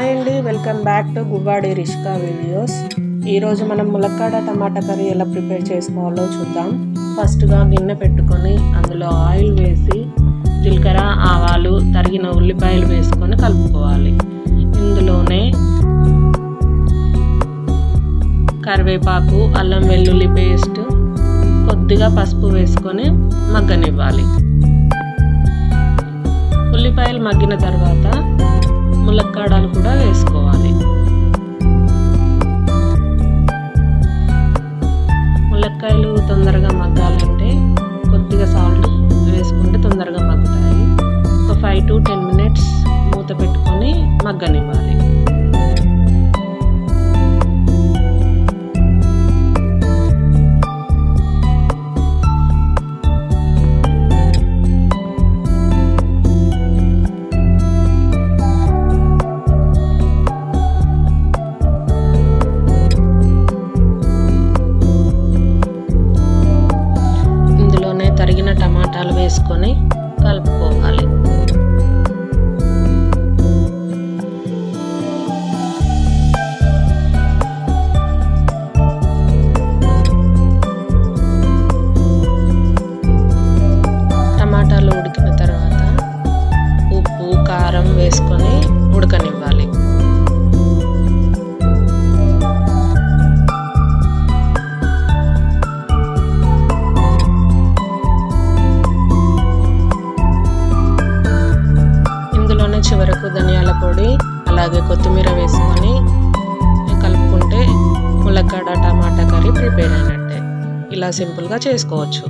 Hi అండి, welcome back to Guvvadi Rishka videos. ఈరోజు మనం ములక్కాడ టమాటా కర్రీ ఎలా ప్రిపేర్ చేసుకోవాలో చూద్దాం. ఫస్ట్గా గిన్నె పెట్టుకొని అందులో ఆయిల్ వేసి జీలకర్ర, ఆవాలు, తరిగిన ఉల్లిపాయలు వేసుకొని కలుపుకోవాలి. ఇందులోనే కరివేపాకు, అల్లం వెల్లుల్లి పేస్ట్, కొద్దిగా పసుపు వేసుకొని మగ్గనివ్వాలి. ఉల్లిపాయలు మగ్గిన తర్వాత ములక్కాడలు కూడా వేసుకోవాలి. ములక్కాయలు తొందరగా మగ్గాలంటే కొద్దిగా సాల్ట్ వేసుకుంటే తొందరగా మగ్గుతాయి. ఒక 5 to 10 minutes మూత పెట్టుకొని మగ్గనివ్వాలి. తరిగిన టమాటాలు వేసుకొని కలుపుకోవాలి. టమాటాలు ఉడికిన తర్వాత ఉప్పు, కారం వేసుకొని ఉడకనివ్వాలి. చివరకు ధనియాల పొడి అలాగే కొత్తిమీర వేసుకొని కలుపుకుంటే ములక్కాడ టమాటా కర్రీ ప్రిపేర్ అయినట్టే. ఇలా సింపుల్గా చేసుకోవచ్చు.